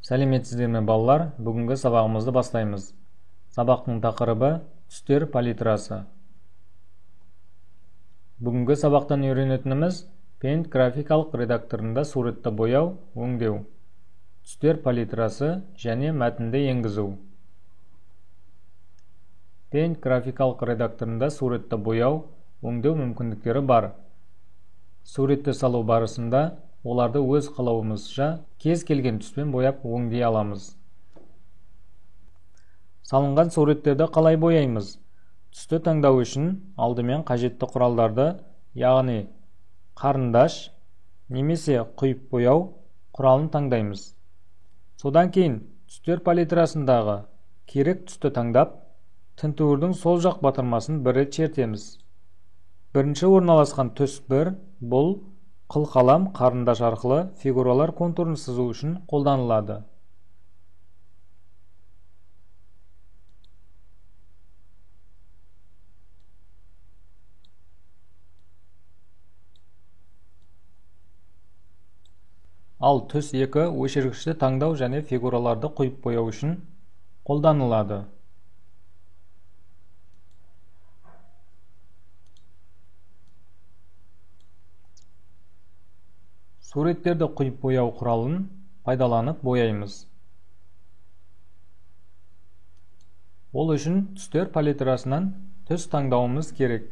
Сәлеметсіздер ме балалар? Бүгінгі сабағымызды бастаймыз. Сабақтың тақырыбы түстер палитрасы. Бүгінгі сабақтан үйренетініміз Paint графикалық редакторында суретті бояу, өңдеу, түстер палитрасы және мәтінді енгізу. Paint графикалық редакторында суретті бояу, өңдеу мүмкіндіктері бар. Суретті салу барысында оларды өз қалауымызша кез келген түспен бояп өңдей аламыз. Салынған суреттерді қалай бояймыз? Түсті таңдау үшін алдымен қажетті құралдарды, яғни қарындаш немесе құйып бояу құралын таңдаймыз. Содан кейін түстер палитрасындағы керек түсті таңдап, тінтуірдің сол жақ батырмасын бір рет чертеміз. Бірінші орналасқан түс 1 бұл қылқалам қарындаш арқылы фигуралар контурын сызу үшін қолданылады. Ал түс 2 өшіргішті таңдау және фигураларды құйып бояу үшін қолданылады. Суреттерді құйып бояу құралын пайдаланып бояймыз. Ол үшін түстер палитрасынан түс таңдауымыз керек.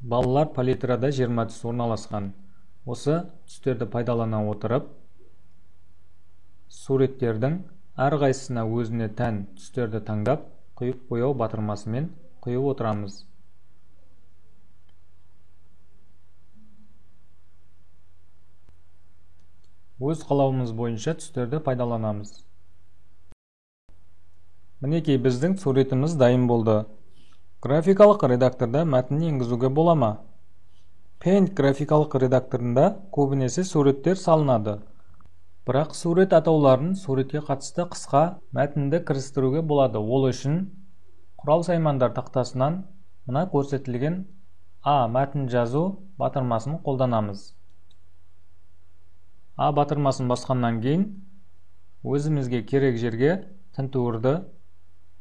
Балалар, палитрада 20 түс орналасқан. Осы түстерді пайдалана отырып, суреттердің әрқайсысына өзіне тән түстерді таңдап, құйып бояу батырмасымен құйып отырамыз. Өз қалауымыз бойынша түстерді пайдаланамыз. Мінекей біздің суретіміз дайын болды. Графикалық редакторда мәтін енгізуге бола ма? Paint графикалық редакторында көбінесе суреттер салынады. Бірақ сурет атауларын суретке қатысты қысқа мәтінді кірістіруге болады. Ол үшін құрал саймандар тақтасынан мына көрсетілген А мәтін жазу батырмасын қолданамыз. А батырмасын басқаннан кейін өзімізге керек жерге тінтуірді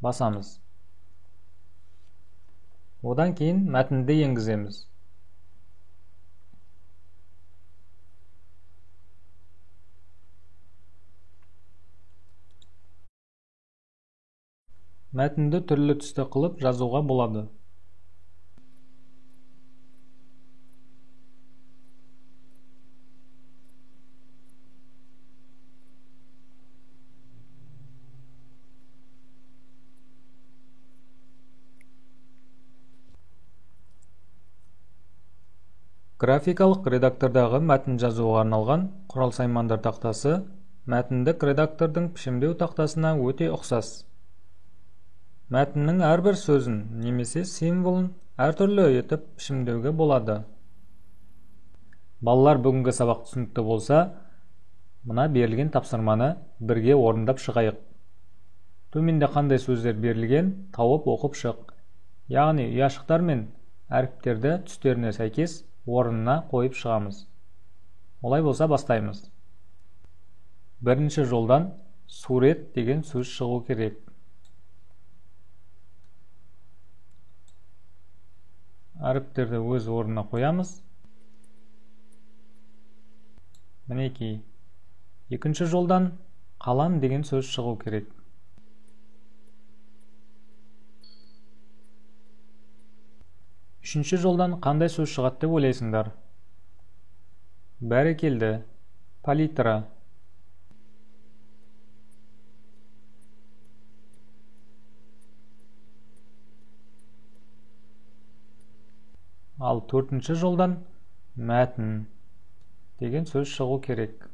басамыз. Одан кейін мәтінді енгіземіз. Мәтінді түрлі түсті қылып жазуға болады. Графикалық редактордағы мәтін жазуға арналған құрал саймандар тақтасы мәтіндік редактордың пішімдеу тақтасына өте ұқсас. Мәтіннің әрбір сөзін немесе символын әртүрлі етіп пішімдеуге болады. Балалар, бүгінгі сабақ түсінікті болса, мына берілген тапсырманы бірге орындап шығайық. Төменде қандай сөздер берілген, тауып оқып шық. Яғни ұяшықтар мен әріптерді түстеріне сәйкес орнына қойып шығамыз. Олай болса бастаймыз. Бірінші жолдан сурет деген сөз шығу керек. Әріптерді өз орнына қоямыз. Мінекей. Екінші жолдан қалам деген сөз шығу керек. Үшінші жолдан қандай сөз шығады деп ойлайсыңдар? Бәрекелді. Палитра. Ал төртінші жолдан мәтін деген сөз шығу керек.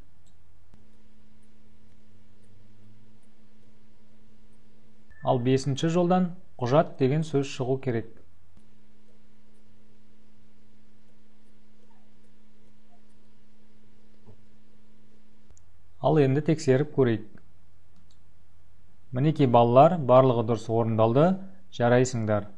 Ал бесінші жолдан құжат деген сөз шығу керек. Ал енді тексеріп көрейік. Мінекей балалар, барлығы дұрыс орындалды, жарайсыңдар.